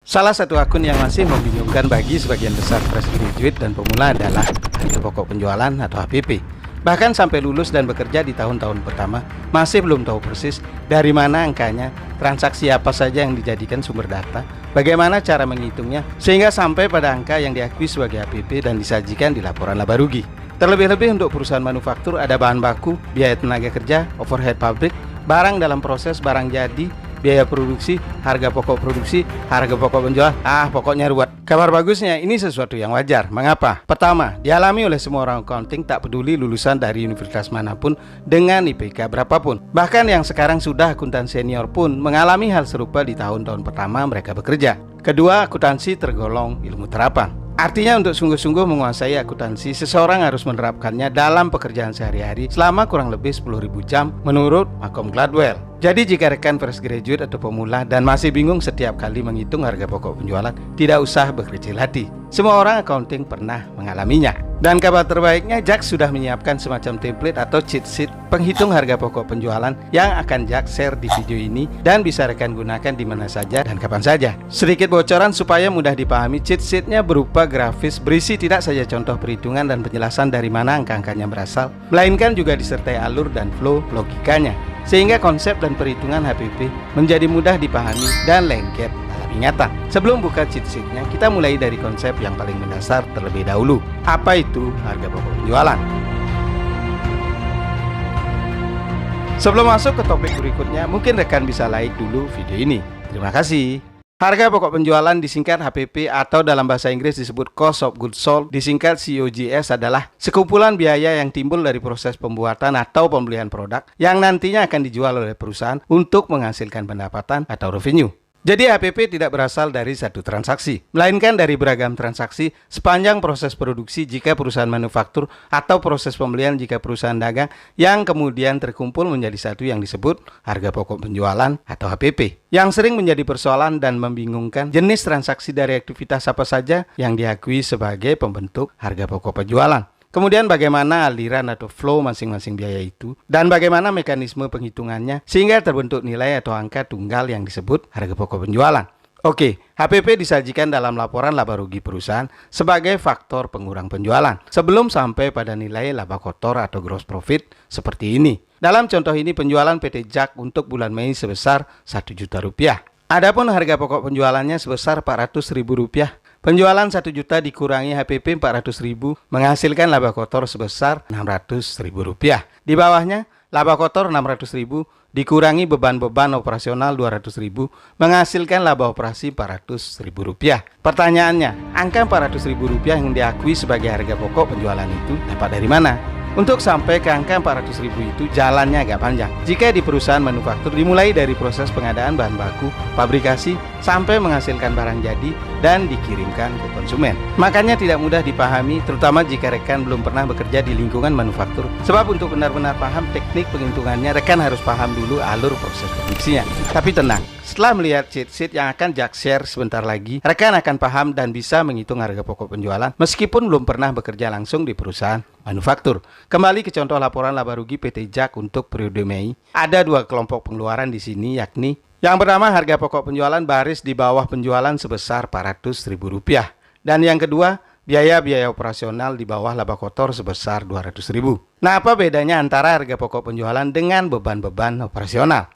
Salah satu akun yang masih membingungkan bagi sebagian besar fresh graduate dan pemula adalah harga pokok penjualan atau HPP. Bahkan sampai lulus dan bekerja di tahun-tahun pertama, masih belum tahu persis dari mana angkanya, transaksi apa saja yang dijadikan sumber data, bagaimana cara menghitungnya, sehingga sampai pada angka yang diakui sebagai HPP dan disajikan di laporan laba rugi. Terlebih-lebih untuk perusahaan manufaktur ada bahan baku, biaya tenaga kerja, overhead pabrik, barang dalam proses, barang jadi, biaya produksi, harga pokok produksi, harga pokok penjualan, pokoknya ruwet. Kabar bagusnya, ini sesuatu yang wajar. Mengapa? Pertama, dialami oleh semua orang accounting tak peduli lulusan dari universitas manapun dengan IPK berapapun. Bahkan yang sekarang sudah akuntan senior pun mengalami hal serupa di tahun-tahun pertama mereka bekerja. Kedua, akuntansi tergolong ilmu terapan. Artinya untuk sungguh-sungguh menguasai akuntansi, seseorang harus menerapkannya dalam pekerjaan sehari-hari selama kurang lebih 10.000 jam menurut Malcolm Gladwell. Jadi jika rekan fresh graduate atau pemula dan masih bingung setiap kali menghitung harga pokok penjualan, tidak usah berkecil hati. Semua orang accounting pernah mengalaminya. Dan kabar terbaiknya, Jack sudah menyiapkan semacam template atau cheat sheet penghitung harga pokok penjualan yang akan Jack share di video ini dan bisa rekan gunakan di mana saja dan kapan saja. Sedikit bocoran supaya mudah dipahami, cheat sheetnya berupa grafis berisi tidak saja contoh perhitungan dan penjelasan dari mana angka-angkanya berasal, melainkan juga disertai alur dan flow logikanya, sehingga konsep dan perhitungan HPP menjadi mudah dipahami dan lengket dalam ingatan. Sebelum buka cheat sheet-nya, kita mulai dari konsep yang paling mendasar terlebih dahulu. Apa itu harga pokok penjualan? Sebelum masuk ke topik berikutnya, mungkin rekan bisa like dulu video ini. Terima kasih. Harga pokok penjualan disingkat HPP atau dalam bahasa Inggris disebut Cost of Goods Sold, disingkat COGS, adalah sekumpulan biaya yang timbul dari proses pembuatan atau pembelian produk yang nantinya akan dijual oleh perusahaan untuk menghasilkan pendapatan atau revenue. Jadi HPP tidak berasal dari satu transaksi, melainkan dari beragam transaksi sepanjang proses produksi jika perusahaan manufaktur atau proses pembelian jika perusahaan dagang, yang kemudian terkumpul menjadi satu yang disebut harga pokok penjualan atau HPP. Yang sering menjadi persoalan dan membingungkan, jenis transaksi dari aktivitas apa saja yang diakui sebagai pembentuk harga pokok penjualan. Kemudian bagaimana aliran atau flow masing-masing biaya itu, dan bagaimana mekanisme penghitungannya sehingga terbentuk nilai atau angka tunggal yang disebut harga pokok penjualan. Oke, HPP disajikan dalam laporan laba rugi perusahaan sebagai faktor pengurang penjualan sebelum sampai pada nilai laba kotor atau gross profit seperti ini. Dalam contoh ini penjualan PT Jack untuk bulan Mei sebesar 1 juta rupiah. Adapun harga pokok penjualannya sebesar 400.000 rupiah. Penjualan 1 juta dikurangi HPP 400.000 menghasilkan laba kotor sebesar 600.000 rupiah. Di bawahnya, laba kotor 600.000 dikurangi beban-beban operasional 200.000 menghasilkan laba operasi 400.000 rupiah. Pertanyaannya, angka 400.000 rupiah yang diakui sebagai harga pokok penjualan itu dapat dari mana? Untuk sampai ke angka 400.000 itu jalannya agak panjang. Jika di perusahaan manufaktur dimulai dari proses pengadaan bahan baku, fabrikasi, sampai menghasilkan barang jadi dan dikirimkan ke konsumen. Makanya tidak mudah dipahami, terutama jika rekan belum pernah bekerja di lingkungan manufaktur. Sebab untuk benar-benar paham teknik penghitungannya, rekan harus paham dulu alur proses produksinya. Tapi tenang, setelah melihat cheat sheet yang akan Jack share sebentar lagi, rekan akan paham dan bisa menghitung harga pokok penjualan meskipun belum pernah bekerja langsung di perusahaan manufaktur. Kembali ke contoh laporan laba rugi PT Jack untuk periode Mei. Ada dua kelompok pengeluaran di sini, yakni yang pertama harga pokok penjualan baris di bawah penjualan sebesar 400.000 rupiah. Dan yang kedua, biaya-biaya operasional di bawah laba kotor sebesar 200.000. Nah, apa bedanya antara harga pokok penjualan dengan beban-beban operasional?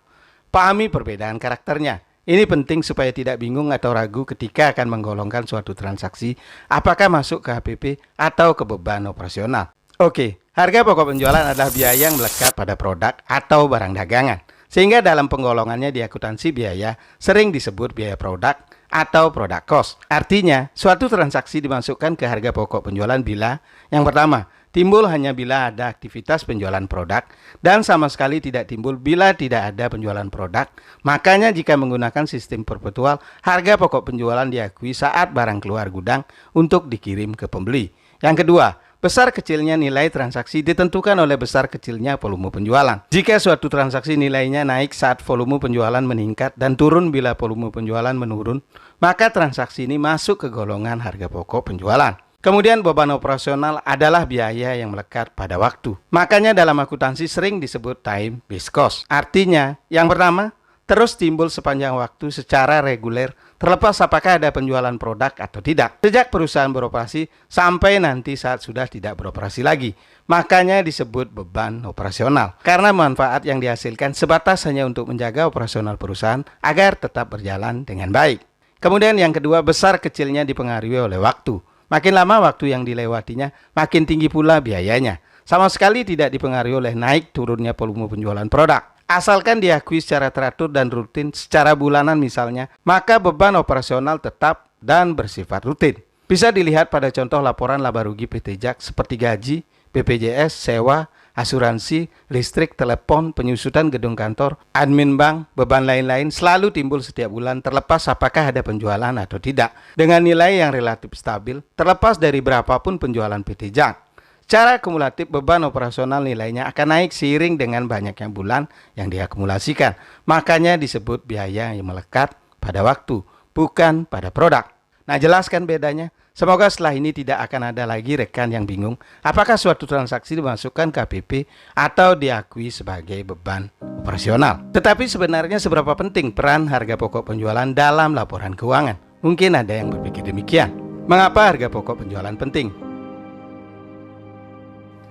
Pahami perbedaan karakternya. Ini penting supaya tidak bingung atau ragu ketika akan menggolongkan suatu transaksi apakah masuk ke HPP atau ke beban operasional. Oke, harga pokok penjualan adalah biaya yang melekat pada produk atau barang dagangan, sehingga dalam penggolongannya di akuntansi biaya sering disebut biaya produk atau product cost. Artinya, suatu transaksi dimasukkan ke harga pokok penjualan bila yang pertama, timbul hanya bila ada aktivitas penjualan produk dan sama sekali tidak timbul bila tidak ada penjualan produk. Makanya jika menggunakan sistem perpetual, harga pokok penjualan diakui saat barang keluar gudang untuk dikirim ke pembeli. Yang kedua, besar kecilnya nilai transaksi ditentukan oleh besar kecilnya volume penjualan. Jika suatu transaksi nilainya naik saat volume penjualan meningkat dan turun bila volume penjualan menurun, maka transaksi ini masuk ke golongan harga pokok penjualan. Kemudian beban operasional adalah biaya yang melekat pada waktu. Makanya dalam akuntansi sering disebut time-based cost. Artinya, yang pertama, terus timbul sepanjang waktu secara reguler terlepas apakah ada penjualan produk atau tidak, sejak perusahaan beroperasi sampai nanti saat sudah tidak beroperasi lagi. Makanya disebut beban operasional, karena manfaat yang dihasilkan sebatas hanya untuk menjaga operasional perusahaan agar tetap berjalan dengan baik. Kemudian yang kedua, besar kecilnya dipengaruhi oleh waktu. Makin lama waktu yang dilewatinya, makin tinggi pula biayanya. Sama sekali tidak dipengaruhi oleh naik turunnya volume penjualan produk. Asalkan diakui secara teratur dan rutin secara bulanan misalnya, maka beban operasional tetap dan bersifat rutin. Bisa dilihat pada contoh laporan laba rugi PT JAK seperti gaji, BPJS, sewa, asuransi, listrik, telepon, penyusutan gedung kantor, admin bank, beban lain-lain selalu timbul setiap bulan terlepas apakah ada penjualan atau tidak, dengan nilai yang relatif stabil terlepas dari berapapun penjualan PT JAK. Secara kumulatif beban operasional nilainya akan naik seiring dengan banyaknya bulan yang diakumulasikan. Makanya disebut biaya yang melekat pada waktu, bukan pada produk. Nah, jelaskan bedanya. Semoga setelah ini tidak akan ada lagi rekan yang bingung apakah suatu transaksi dimasukkan KPP atau diakui sebagai beban operasional. Tetapi sebenarnya seberapa penting peran harga pokok penjualan dalam laporan keuangan? Mungkin ada yang berpikir demikian. Mengapa harga pokok penjualan penting?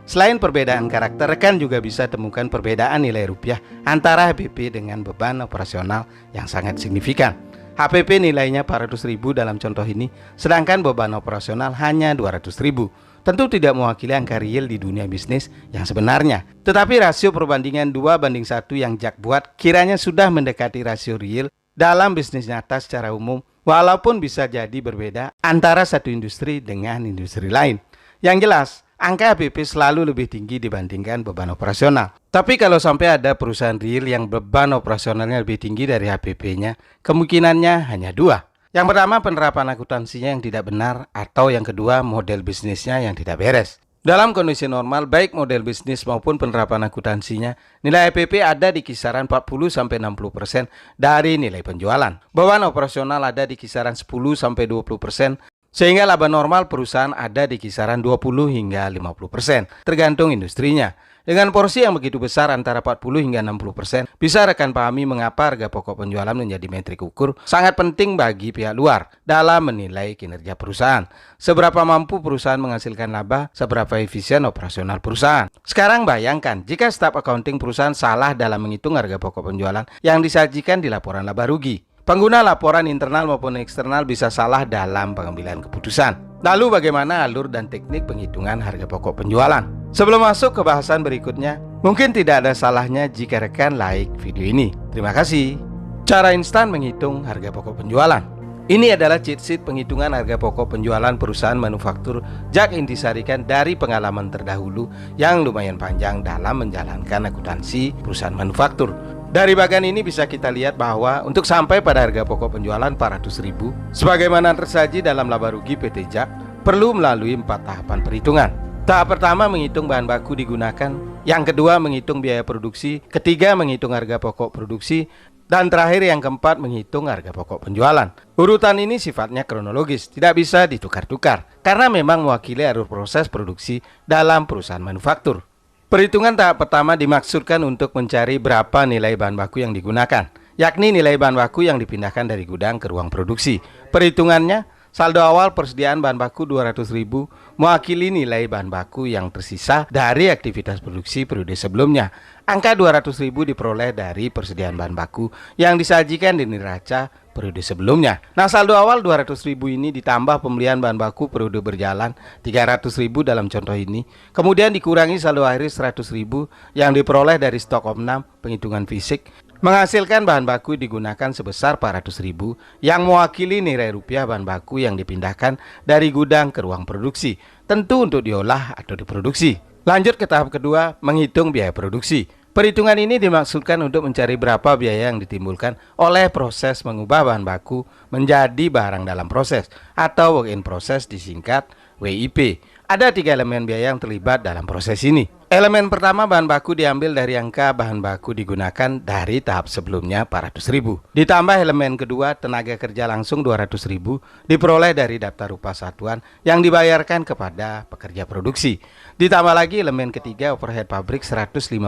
Selain perbedaan karakter, rekan juga bisa temukan perbedaan nilai rupiah antara HPP dengan beban operasional yang sangat signifikan. HPP nilainya 400.000 dalam contoh ini, sedangkan beban operasional hanya 200.000. Tentu tidak mewakili angka real di dunia bisnis yang sebenarnya. Tetapi rasio perbandingan 2:1 yang JAK buat kiranya sudah mendekati rasio real dalam bisnis nyata secara umum, walaupun bisa jadi berbeda antara satu industri dengan industri lain. Yang jelas, angka HPP selalu lebih tinggi dibandingkan beban operasional. Tapi kalau sampai ada perusahaan real yang beban operasionalnya lebih tinggi dari HPP-nya, kemungkinannya hanya dua. Yang pertama, penerapan akuntansinya yang tidak benar, atau yang kedua, model bisnisnya yang tidak beres. Dalam kondisi normal, baik model bisnis maupun penerapan akuntansinya, nilai HPP ada di kisaran 40-60% dari nilai penjualan. Beban operasional ada di kisaran 10-20%, sehingga laba normal perusahaan ada di kisaran 20 hingga 50%, tergantung industrinya. Dengan porsi yang begitu besar antara 40 hingga 60%, bisa rekan pahami mengapa harga pokok penjualan menjadi metrik ukur sangat penting bagi pihak luar dalam menilai kinerja perusahaan. Seberapa mampu perusahaan menghasilkan laba, seberapa efisien operasional perusahaan. Sekarang bayangkan jika staf accounting perusahaan salah dalam menghitung harga pokok penjualan yang disajikan di laporan laba rugi. Pengguna laporan internal maupun eksternal bisa salah dalam pengambilan keputusan. Lalu bagaimana alur dan teknik penghitungan harga pokok penjualan? Sebelum masuk ke bahasan berikutnya, mungkin tidak ada salahnya jika rekan like video ini. Terima kasih. Cara instan menghitung harga pokok penjualan. Ini adalah cheat sheet penghitungan harga pokok penjualan perusahaan manufaktur JAK intisarikan dari pengalaman terdahulu yang lumayan panjang dalam menjalankan akuntansi perusahaan manufaktur. Dari bagian ini bisa kita lihat bahwa untuk sampai pada harga pokok penjualan 400.000, sebagaimana tersaji dalam laba rugi PT JAK, perlu melalui 4 tahapan perhitungan. Tahap pertama menghitung bahan baku digunakan, yang kedua menghitung biaya produksi, ketiga menghitung harga pokok produksi, dan terakhir yang keempat menghitung harga pokok penjualan. Urutan ini sifatnya kronologis, tidak bisa ditukar-tukar, karena memang mewakili alur proses produksi dalam perusahaan manufaktur. Perhitungan tahap pertama dimaksudkan untuk mencari berapa nilai bahan baku yang digunakan, yakni nilai bahan baku yang dipindahkan dari gudang ke ruang produksi. Perhitungannya, saldo awal persediaan bahan baku 200.000 mewakili nilai bahan baku yang tersisa dari aktivitas produksi periode sebelumnya. Angka 200.000 diperoleh dari persediaan bahan baku yang disajikan di neraca periode sebelumnya. Nah, saldo awal 200.000 ini ditambah pembelian bahan baku periode berjalan 300.000 dalam contoh ini. Kemudian dikurangi saldo akhir 100.000 yang diperoleh dari stok opnam penghitungan fisik, menghasilkan bahan baku digunakan sebesar 400.000 yang mewakili nilai rupiah bahan baku yang dipindahkan dari gudang ke ruang produksi, tentu untuk diolah atau diproduksi. Lanjut ke tahap kedua, menghitung biaya produksi. Perhitungan ini dimaksudkan untuk mencari berapa biaya yang ditimbulkan oleh proses mengubah bahan baku menjadi barang dalam proses atau work in process, disingkat WIP. Ada 3 elemen biaya yang terlibat dalam proses ini. Elemen pertama, bahan baku diambil dari angka bahan baku digunakan dari tahap sebelumnya 400.000. Ditambah elemen kedua, tenaga kerja langsung 200.000 diperoleh dari daftar upah satuan yang dibayarkan kepada pekerja produksi. Ditambah lagi elemen ketiga, overhead pabrik 150.000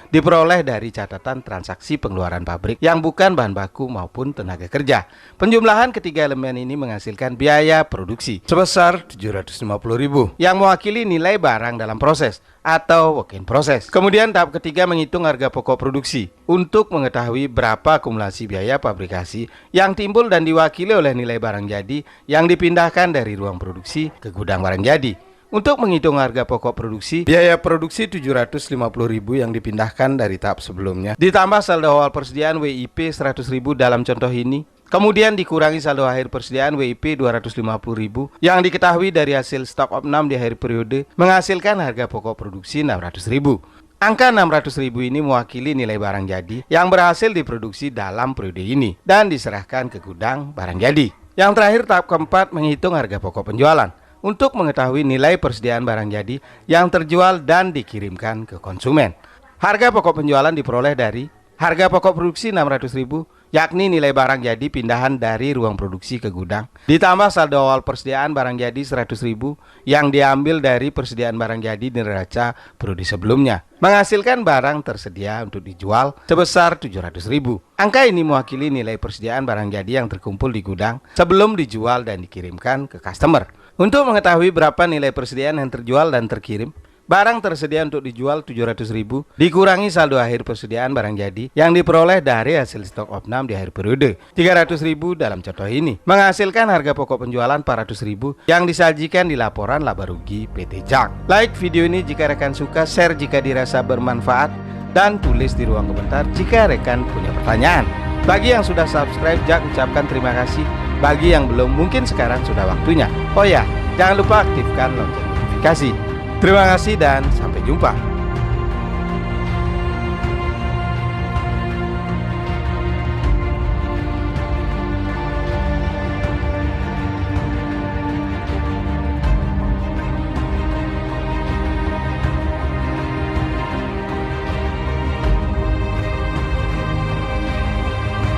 diperoleh dari catatan transaksi pengeluaran pabrik yang bukan bahan baku maupun tenaga kerja. Penjumlahan ketiga elemen ini menghasilkan biaya produksi sebesar 750.000 yang mewakili nilai barang dalam proses atau work in process. Kemudian tahap ketiga menghitung harga pokok produksi untuk mengetahui berapa akumulasi biaya pabrikasi yang timbul dan diwakili oleh nilai barang jadi yang dipindahkan dari ruang produksi ke gudang barang jadi. Untuk menghitung harga pokok produksi, biaya produksi 750.000 yang dipindahkan dari tahap sebelumnya, ditambah saldo awal persediaan WIP 100.000 dalam contoh ini, kemudian dikurangi saldo akhir persediaan WIP 250.000 yang diketahui dari hasil stock of 6 di akhir periode menghasilkan harga pokok produksi 600.000. Angka 600.000 ini mewakili nilai barang jadi yang berhasil diproduksi dalam periode ini dan diserahkan ke gudang barang jadi. Yang terakhir, tahap keempat menghitung harga pokok penjualan untuk mengetahui nilai persediaan barang jadi yang terjual dan dikirimkan ke konsumen. Harga pokok penjualan diperoleh dari harga pokok produksi 600.000, yakni nilai barang jadi pindahan dari ruang produksi ke gudang, ditambah saldo awal persediaan barang jadi 100.000 yang diambil dari persediaan barang jadi di neraca periode sebelumnya, menghasilkan barang tersedia untuk dijual sebesar 700.000. Angka ini mewakili nilai persediaan barang jadi yang terkumpul di gudang sebelum dijual dan dikirimkan ke customer. Untuk mengetahui berapa nilai persediaan yang terjual dan terkirim, barang tersedia untuk dijual 700.000 dikurangi saldo akhir persediaan barang jadi yang diperoleh dari hasil stock of 6 di akhir periode 300.000 dalam contoh ini, menghasilkan harga pokok penjualan 400.000 yang disajikan di laporan laba rugi PT JAK. Like video ini jika rekan suka, share jika dirasa bermanfaat, dan tulis di ruang komentar jika rekan punya pertanyaan. Bagi yang sudah subscribe, JAK ucapkan terima kasih. Bagi yang belum, mungkin sekarang sudah waktunya. Oh ya, jangan lupa aktifkan lonceng notifikasi. Terima kasih dan sampai jumpa.